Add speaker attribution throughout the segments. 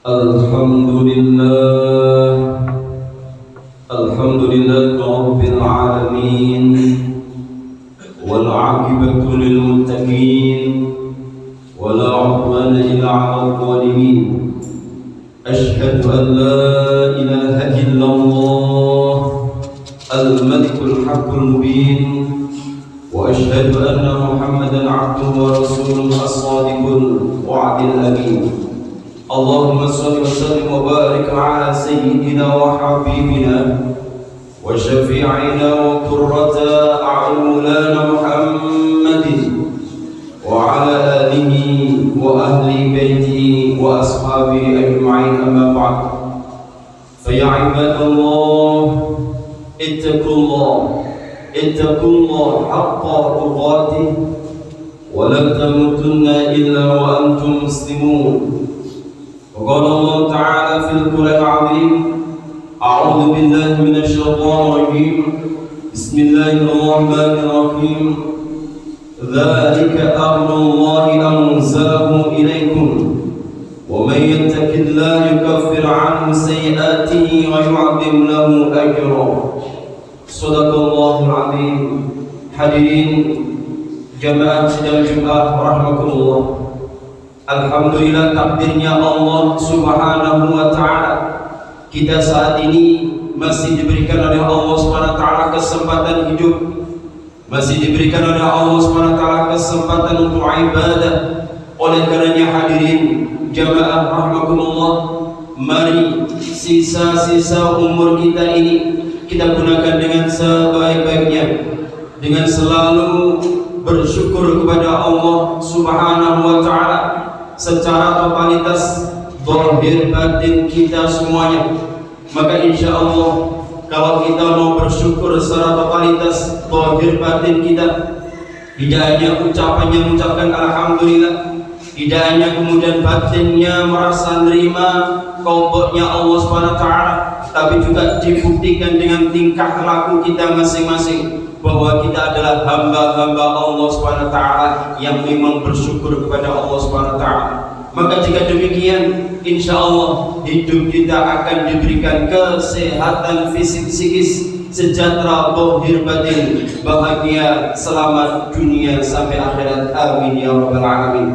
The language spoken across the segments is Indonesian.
Speaker 1: Alhamdulillah, Alhamdulillah Rabbil Alamin, wal aqibatu lil muttaqin, wala udwana illa 'alal zalimin. Ashhadu an la ilaha illallah, al-malikul haqqul mubin, wa ashhadu anna Muhammadan 'abduhu wa rasuluhu as-sadiqul wa'dil amin. Allahumma salli wa sallim wa barik ala sayyidina wa habibina wa syafi'ina wa qurrata a'yunina Muhammadin wa ala alihi wa ahli baitihi wa ashabihi ajma'in, amma ba'd. Fa ya ibadallah, ittaqullah haqqa tuqatih wa la tamutunna illa wa antum muslimun. وقال الله تعالى في القرآن العظيم: أعوذ بالله من الشيطان الرجيم، بسم الله الرحمن الرحيم. ذلك أمر الله أنزله إليكم ومن يتق الله يكفر عنه سيئاته ويعظم له أجرا. صدق الله العظيم. Hadirin jamaah sidang Jumat rahimakumullah. Alhamdulillah, takdirnya Allah Subhanahu wa ta'ala, kita saat ini masih diberikan oleh Allah Subhanahu wa ta'ala kesempatan hidup, masih diberikan oleh Allah Subhanahu wa ta'ala kesempatan untuk ibadah. Oleh karenanya hadirin jamaah rahimakumullah, mari sisa-sisa umur kita ini kita gunakan dengan sebaik-baiknya, dengan selalu bersyukur kepada Allah Subhanahu wa ta'ala secara totalitas, zahir batin kita semuanya. Maka insya Allah kalau kita mau bersyukur secara totalitas, zahir batin kita, tidak hanya ucapannya mengucapkan alhamdulillah, tidak hanya kemudian batinnya merasa nerima qadanya Allah Subhanahu wa ta'ala, tapi juga dibuktikan dengan tingkah laku kita masing-masing bahwa kita adalah hamba-hamba Allah Subhanahu wa ta'ala yang memang bersyukur kepada Allah Subhanahu wa ta'ala. Maka jika demikian, insya Allah hidup kita akan diberikan kesehatan fisik psikis, sejahtera zahir batin, bahagia selamat dunia sampai akhirat, amin ya rabbal alamin.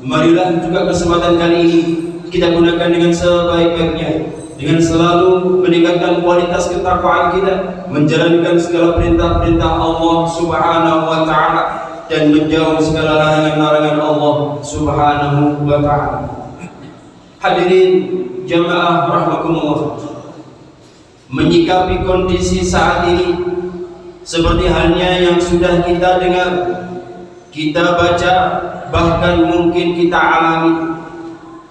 Speaker 1: Marilah juga kesempatan kali ini kita gunakan dengan sebaik-baiknya, dengan selalu meningkatkan kualitas ketakwaan kita, menjalankan segala perintah-perintah Allah Subhanahu wa ta'ala dan menjauh segala larangan-larangan Allah Subhanahu wa ta'ala. Hadirin jamaah rahimakumullah, menyikapi kondisi saat ini seperti halnya yang sudah kita dengar, kita baca, bahkan mungkin kita alami,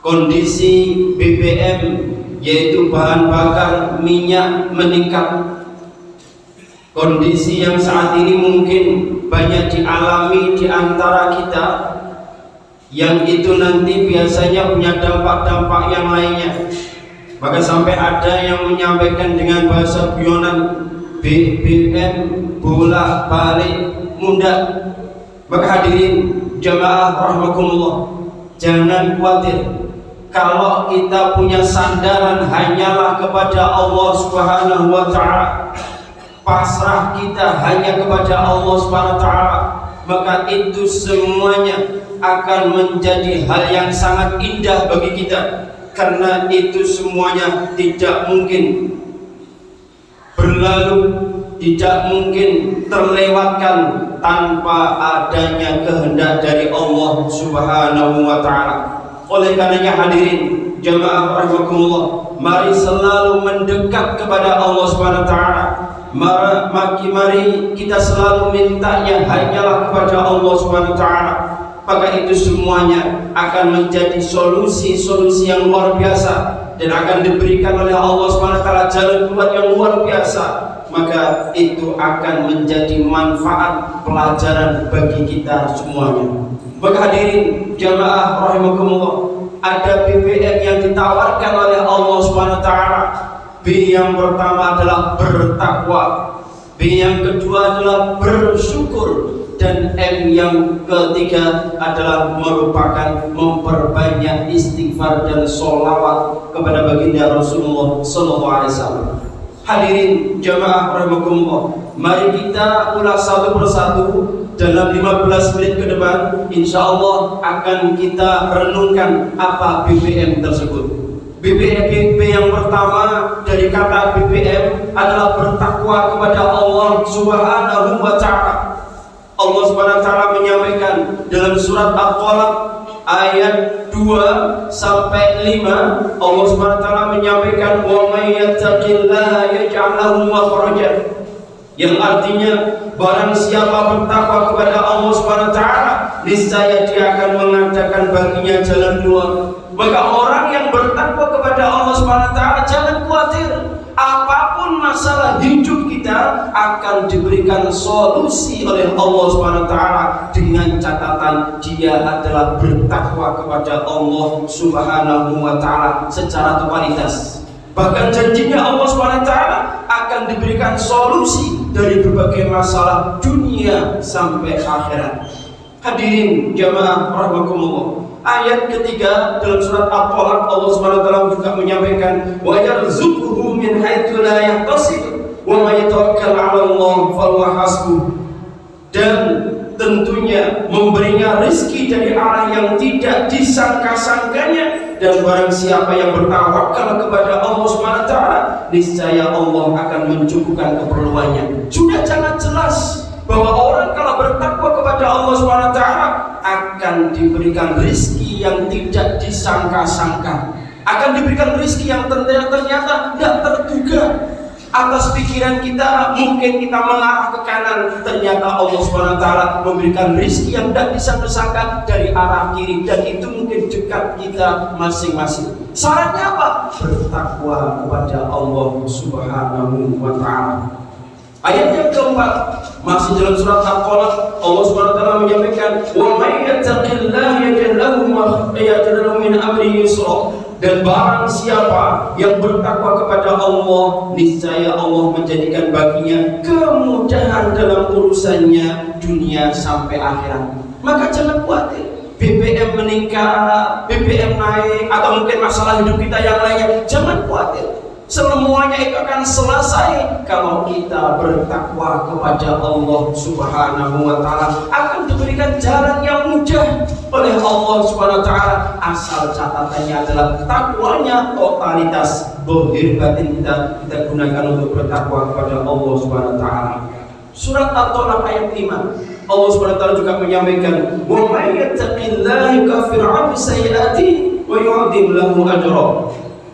Speaker 1: kondisi BBM yaitu bahan bakar minyak meningkat. Kondisi yang saat ini mungkin banyak dialami di antara kita, yang itu nanti biasanya punya dampak-dampak yang lainnya. Maka sampai ada yang menyampaikan dengan bahasa guyonan, BBM bolak-balik mundak. Maka hadirin jamaah rahimakumullah, jangan khawatir kalau kita punya sandaran hanyalah kepada Allah Subhanahu wa ta'ala, pasrah kita hanya kepada Allah Subhanahu wa ta'ala, maka itu semuanya akan menjadi hal yang sangat indah bagi kita, karena itu semuanya tidak mungkin berlalu, tidak mungkin terlewatkan tanpa adanya kehendak dari Allah Subhanahu wa ta'ala. Oleh karenanya hadirin jamaah rahimakumullah, mari selalu mendekat kepada Allah Subhanahu wa ta'ala. Mari kita selalu mintanya hanyalah kepada Allah Subhanahu wa ta'ala. Maka itu semuanya akan menjadi solusi-solusi yang luar biasa dan akan diberikan oleh Allah Subhanahu wa ta'ala jalan keluar yang luar biasa. Maka itu akan menjadi manfaat pelajaran bagi kita semuanya. Maka hadirin jamaah rahimakumullah, ada BBM yang ditawarkan oleh Allah Subhanahu wa ta'ala. B yang pertama adalah bertakwa, B yang kedua adalah bersyukur, Dan M yang ketiga adalah merupakan memperbanyak istighfar dan sholawat kepada baginda Rasulullah SAW. Hadirin jamaah rahimakumullah, mari kita ulas satu persatu dalam 15 menit ke depan. Insya Allah akan kita renungkan apa BBM tersebut. BBM yang pertama dari kata BBM adalah bertakwa kepada Allah Subhanahu wa Ta'ala. Allah Subhanahu wa Ta'ala menyampaikan dalam surat At-Talaq ayat 2 sampai 5. Allah Subhanahu wa Ta'ala menyampaikan wa may yattaqillaha yaj'al lahu makhraja, yang artinya barang siapa bertakwa kepada Allah Subhanahu wa Ta'ala, niscaya dia akan mengadakan baginya jalan keluar. Maka orang yang bertakwa kepada Allah Subhanahu wa Ta'ala jangan khawatir, apapun masalah hidup kita akan diberikan solusi oleh Allah Subhanahu wa Ta'ala dengan catatan dia adalah bertakwa kepada Allah Subhanahu wa Ta'ala secara totalitas. Bahkan janjinya Allah Subhanahu wa Ta'ala akan diberikan solusi dari berbagai masalah dunia sampai akhirat. Hadirin jamaah rahimakumullah, ayat ketiga dalam surat At-Talaq Allah Subhanahu wa Ta'ala juga menyampaikan wa yarzuquhu min haitsu la yahtasib wa may yatawakkal 'ala Allah fa huwa hasbuh, dan tentunya memberinya rezeki dari arah yang tidak disangka-sangkanya, dan barang siapa yang bertawakal kepada Allah Subhanahu wa Ta'ala niscaya Allah akan mencukupkan keperluannya. Sudah sangat jelas bahwa orang kalau bertakwa kepada Allah Subhanahu wa Ta'ala akan diberikan rezeki yang tidak disangka-sangka, akan diberikan rezeki yang ternyata tidak terduga. Atas pikiran kita mungkin kita mengarah ke kanan, ternyata Allah Subhanahu wa Ta'ala memberikan rezeki yang tidak disangka-sangka dari arah kiri, dan itu mungkin dekat kita masing-masing. Syaratnya apa? Bertakwa kepada Allah Subhanahu wa Ta'ala. Ayat yang keempat masih dalam surat At-Talaq, Allah Subhanahu wa Ta'ala menyampaikan wa may yattaqillaha yaj'al lahu min amrihi yusra, dan barang siapa yang bertakwa kepada Allah niscaya Allah menjadikan baginya kemudahan dalam urusannya dunia sampai akhirat. Maka jangan khawatir BBM meningkat, BBM naik, atau mungkin masalah hidup kita yang lainnya, jangan khawatir. Semuanya itu akan selesai kalau kita bertakwa kepada Allah Subhanahu wa Ta'ala. Akan diberikan jalan yang mudah oleh Allah Subhanahu wa Ta'ala, asal catatannya adalah takwanya totalitas, zahir batin kita gunakan untuk bertakwa kepada Allah Subhanahu wa Ta'ala. Surat At-Talaq ayat 5, Allah Subhanahu wa Ta'ala juga menyampaikan wa may yattaqillaha yukaffir 'anhu sayyi'atihi wa yu'adhim lahu ajra.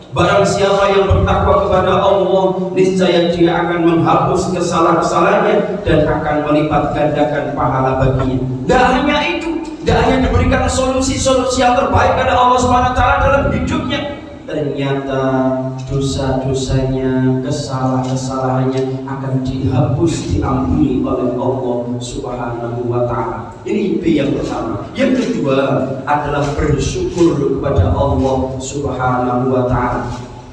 Speaker 1: Barang siapa yang bertakwa kepada Allah niscaya dia akan menghapus kesalahan-kesalahannya dan akan melipat gandakan pahala baginya. Tidak hanya itu, tidak hanya diberikan solusi-solusi yang terbaik pada Allah Subhanahu wa Ta'ala dalam hidupnya, ternyata dosa-dosanya, kesalahan-kesalahannya akan dihapus, diampuni oleh Allah Subhanahu wa Ta'ala. Ini B yang pertama. Yang kedua adalah bersyukur kepada Allah Subhanahu wa Ta'ala.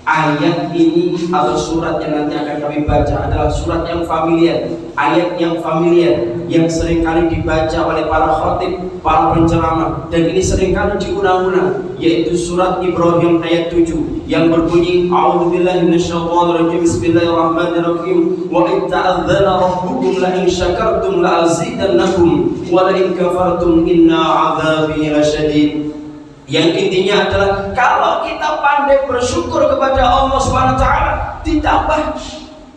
Speaker 1: Ayat ini atau surat yang nanti akan kami baca adalah surat yang familiar, ayat yang familiar yang seringkali dibaca oleh para khatib, para penceramah, dan ini seringkali diulang-ulang, yaitu surat Ibrahim ayat 7 yang berbunyi a'udzubillahi minasyaitonirrajim bismillahirrahmanirrahim wa id ta'adzana rabbukum la in syakartum la azidannakum wa la in kafartum inna 'adzabi lasyadid. Yang intinya adalah kalau kita pandai bersyukur kepada Allah Subhanahu wa Ta'ala, ditambah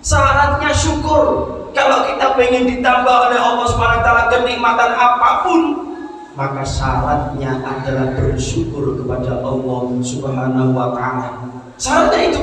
Speaker 1: syaratnya syukur. Kalau kita pengen ditambah oleh Allah Subhanahu wa Ta'ala kenikmatan apapun, maka syaratnya adalah bersyukur kepada Allah Subhanahu wa Ta'ala. Syaratnya itu,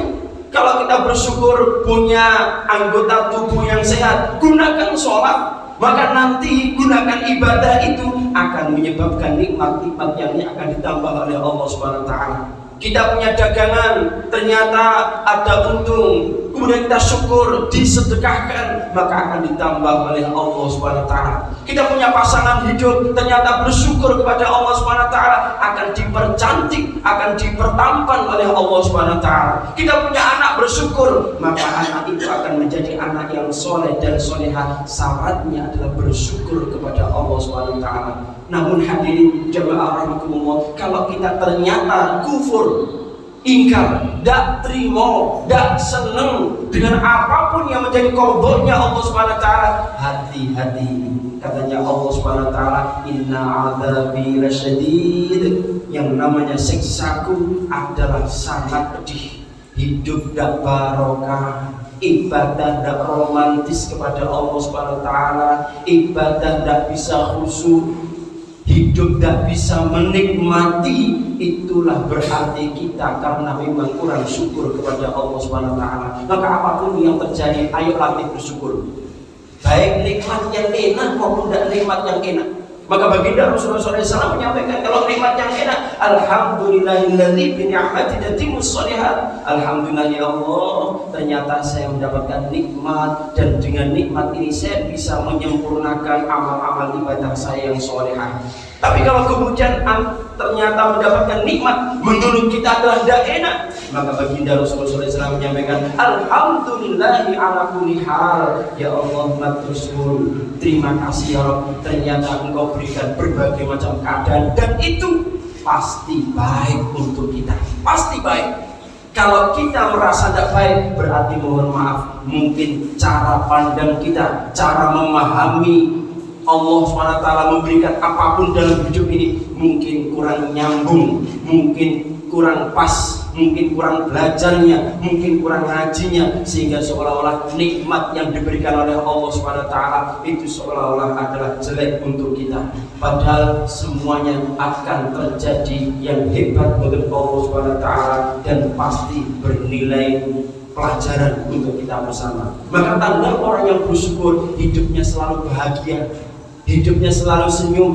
Speaker 1: kalau kita bersyukur punya anggota tubuh yang sehat, gunakan sholat, maka nanti gunakan ibadah itu akan menyebabkan nikmat-nikmat yang akan ditambah oleh Allah Subhanahu wa Ta'ala. Kita punya dagangan, ternyata ada untung, kemudian kita syukur, disedekahkan, maka akan ditambah oleh Allah Subhanahu wa taala. Kita punya pasangan hidup, ternyata bersyukur kepada Allah Subhanahu wa taala, akan dipercantik, akan dipertampan oleh Allah Subhanahu wa taala. Kita punya anak, bersyukur, maka anak itu akan menjadi anak yang soleh dan solehah. Syaratnya adalah bersyukur kepada Allah Subhanahu wa taala. Namun hadirin jamaah rahimakumullah, kalau kita ternyata kufur, ingkar, tidak terima, tidak senang dengan apapun yang menjadi qadanya Allah Subhanahu wa taala, hati-hati. Katanya Allah Subhanahu wa taala, inna adzabi lasyadid, yang namanya siksaku adalah sangat pedih. Hidup tidak barokah, ibadah tidak romantis kepada Allah Subhanahu wa taala, ibadah tidak bisa khusyuk, hidup tidak bisa menikmati. Itulah berarti kita karena memang kurang syukur kepada Allah Subhanahu wa taala. Maka apapun yang terjadi, ayo latih bersyukur, baik nikmat yang enak maupun tidak nikmat yang enak. Maka baginda Rasulullah SAW menyampaikan, kalau nikmat yang enak, alhamdulillahilladzi bi ni'matihi tatimmus shalihat. Alhamdulillah ya Allah, ternyata saya mendapatkan nikmat, dan dengan nikmat ini saya bisa menyempurnakan amal-amal ibadah saya yang sholihah. Tapi kalau kemudian ternyata mendapatkan nikmat, menurut kita adalah tidak enak, maka baginda Rasulullah SAW menyampaikan, alhamdulillahi ala kulli hal. Ya Allah, matur suwun, terima kasih ya Rabb, ternyata Engkau berikan berbagai macam keadaan, dan itu pasti baik untuk kita, pasti baik. Kalau kita merasa tidak baik, berarti mohon maaf, mungkin cara pandang kita, cara memahami Allah SWT memberikan apapun dalam hidup ini mungkin kurang nyambung, mungkin kurang pas, mungkin kurang belajarnya, mungkin kurang ngajinya, sehingga seolah-olah nikmat yang diberikan oleh Allah SWT itu seolah-olah adalah jelek untuk kita. Padahal semuanya akan terjadi yang hebat untuk Allah SWT dan pasti bernilai pelajaran untuk kita bersama. Maka tanda orang yang bersyukur, hidupnya selalu bahagia, hidupnya selalu senyum,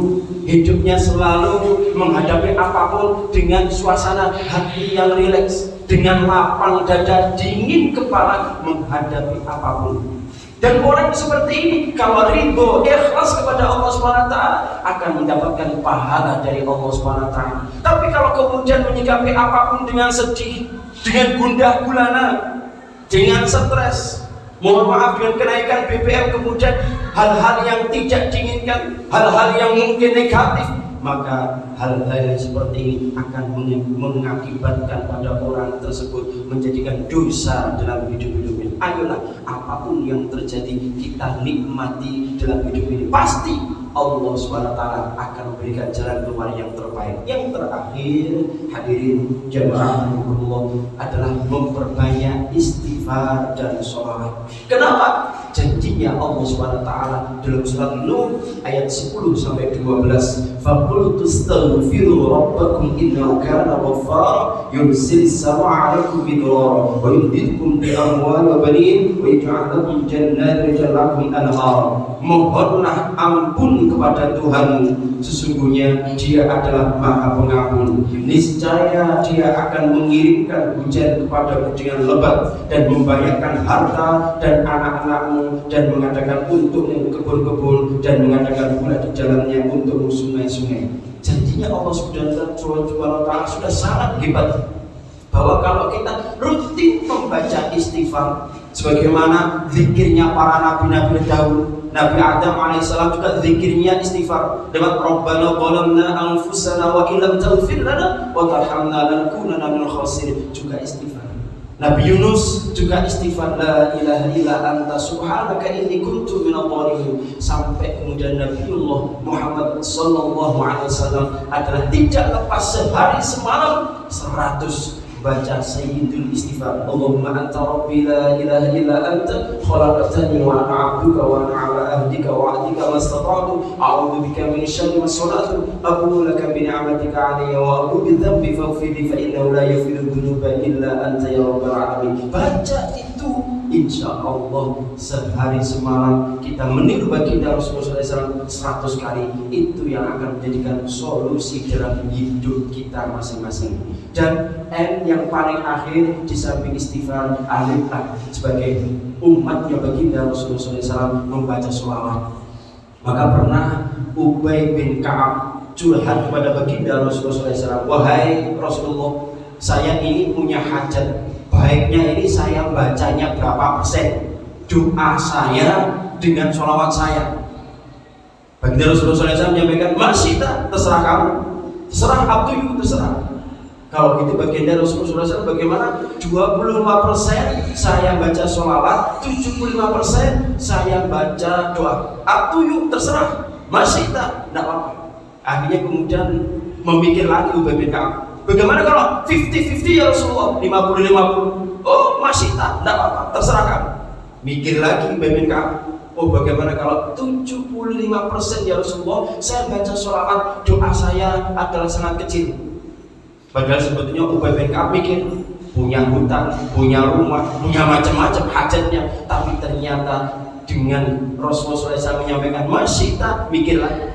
Speaker 1: hidupnya selalu menghadapi apapun dengan suasana hati yang rileks, dengan lapang dada, dingin kepala menghadapi apapun. Dan orang seperti ini kalau ridho, ikhlas kepada Allah SWT akan mendapatkan pahala dari Allah SWT. Tapi kalau kemudian menyikapi apapun dengan sedih, dengan gundah gulana, dengan stres, mohon maaf, dengan kenaikan BBM, kemudian hal-hal yang tidak diinginkan, hal-hal yang mungkin negatif, maka hal-hal yang seperti ini akan mengakibatkan pada orang tersebut menjadikan dosa dalam hidup-hidupnya. Ayolah, apapun yang terjadi kita nikmati dalam hidup ini. Pasti Allah SWT akan memberikan jalan keluar yang terbaik. Yang terakhir, hadirin jamaah Allah, adalah memperbanyak istighfar dan sholawat. Kenapa? Janjinya Allah SWT dalam surat Nuh ayat 10-12, faqultu astaghfiru rabbakum innahu kana ghaffara yursilis samaa'a 'alaikum bidrara wa yumdidkum bi amwalin wa banin wa yaj'al lakum jannatin wa yaj'al lakum anhara. Mohonlah ampun kepada Tuhanmu, sesungguhnya Dia adalah Maha Pengampun. Niscaya Dia akan mengirimkan hujan kepadamu dengan lebat dan membayarkan harta dan anak-anakmu, dan mengadakan untukmu kebun-kebun, dan mengadakan pula di jalannya untukmu sungai-sungai. Janjinya Allah Subhanahu wa taala sudah sangat hebat, bahwa kalau kita rutin membaca istighfar, sebagaimana zikirnya para nabi-nabi dahulu, Nabi Adam alaihissalam juga zikirnya istighfar, lewat Rabbana zalamna anfusana wa illam taghfir lana wa tarhamna lanakunanna minal khasirin, juga istighfar. Nabi Yunus juga istighfar, la ilaha illa anta subhanaka inni kuntu minadh dhalimin. Sampai kemudian Nabiullah Muhammad sallallahu alaihi wasallam adalah tidak lepas sehari semalam 100 baca sayyidul istighfar. Allahumma anta rabbi la ilaha illa anta khalaqtani wa ana 'abduka wa ana 'ala ahdika wa 'ahdika mastata'tu a'udzu bika min syarri ma sana'tu aqulu laka bi ni'matika 'alayya wa aqulu bi dhanbi faghfir li fa innahu la yaghfiru dhunuba illa anta ya rabbal alamin. Baca itu
Speaker 2: insya Allah sehari semalam kita meniru baginda Rasulullah SAW 100 kali, itu yang akan menjadikan solusi dalam hidup kita masing-masing. Dan yang paling akhir di samping istighfar, aliflah sebagai umatnya baginda Rasulullah SAW membaca sholawat. Maka pernah Ubay bin Ka'ab curhat kepada baginda Rasulullah SAW, wahai Rasulullah, saya ini punya hajat, baiknya ini saya bacanya berapa persen doa saya dengan sholawat saya. Baginda Rasulullah SAW menyampaikan, masih terserah kamu, terserah, up to you, terserah. Kalau gitu baginda Rasulullah SAW bagaimana? 25% saya baca sholawat, 75% saya baca doa. Up to you, terserah, masih tidak apa-apa. Akhirnya kemudian memikir lagi Ubay bin Ka'ab, bagaimana kalau 50-50 ya Rasulullah, 50-50? Oh masih tidak apa-apa, terserah kamu. Mikir lagi Ubay bin Ka'ab, oh bagaimana kalau 75% ya Rasulullah, saya baca sholawat, doa saya adalah sangat kecil. Padahal sebetulnya Ubay bin Ka'ab mikir, punya hutang, punya rumah, punya macam-macam hajatnya, tapi ternyata dengan Rasulullah SAW menyampaikan masih tak, mikir lagi,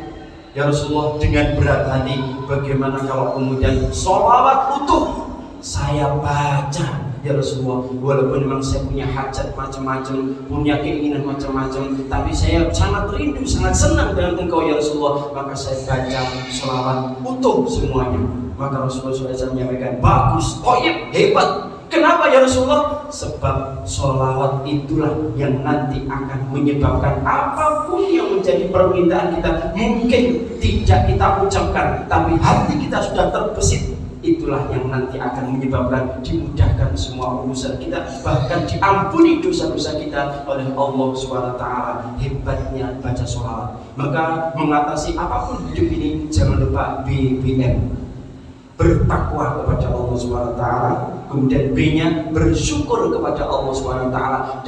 Speaker 2: ya Rasulullah, dengan berat hati, bagaimana kalau kemudian sholawat utuh saya baca ya Rasulullah, walaupun memang saya punya hajat macam-macam, punya keinginan macam-macam, tapi saya sangat rindu, sangat senang dengan engkau ya Rasulullah, maka saya baca sholawat utuh semuanya. Maka Rasulullah SAW menyampaikan, bagus, toyib, hebat. Kenapa ya Rasulullah? Sebab sholawat itulah yang nanti akan menyebabkan apapun yang menjadi permintaan kita mungkin tidak kita ucapkan, tapi hati kita sudah terbesit, itulah yang nanti akan menyebabkan dimudahkan semua urusan kita, bahkan diampuni dosa-dosa kita oleh Allah SWT. Hebatnya baca sholawat. Maka mengatasi apapun hidup ini, jangan lupa BBM, bertakwa kepada Allah SWT, kemudian B-nya bersyukur kepada Allah SWT,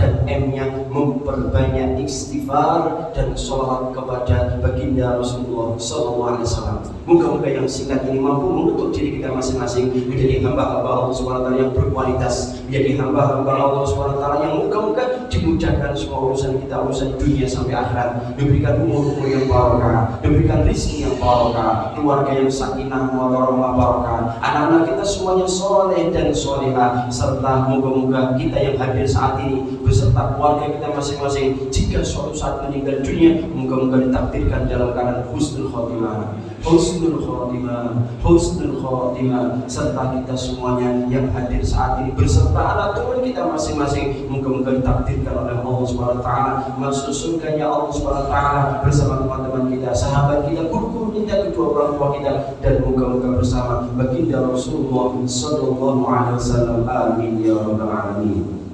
Speaker 2: dan M-nya memperbanyak istighfar dan sholawat kepada baginda Rasulullah SAW. Moga-moga yang singkat ini mampu menutup diri kita masing-masing menjadi hamba-hamba Allah SWT yang berkualitas, menjadi hamba-hamba Allah SWT yang moga-moga dimudahkan semua urusan kita, urusan dunia sampai akhirat, diberikan umur yang barokah, diberikan rezeki yang barokah, keluarga yang sakinah mawaddah barokah, anak-anak kita semuanya soleh dan solehah, serta moga-moga kita yang hadir saat ini beserta keluarga kita masing-masing, jika suatu saat meninggal dunia, moga-moga ditakdirkan dalam keadaan husnul khotimah, husnul khotimah, serta kita semuanya yang hadir saat ini beserta anak turun kita masing-masing, moga-moga ditakdirkan oleh Allah SWT masuk surganya Allah SWT bersama teman-teman kita, sahabat kita, guru-guru kita, kedua orang tua kita, dan moga-moga bersama baginda Rasulullah SAW. Amin ya rabbal alamin.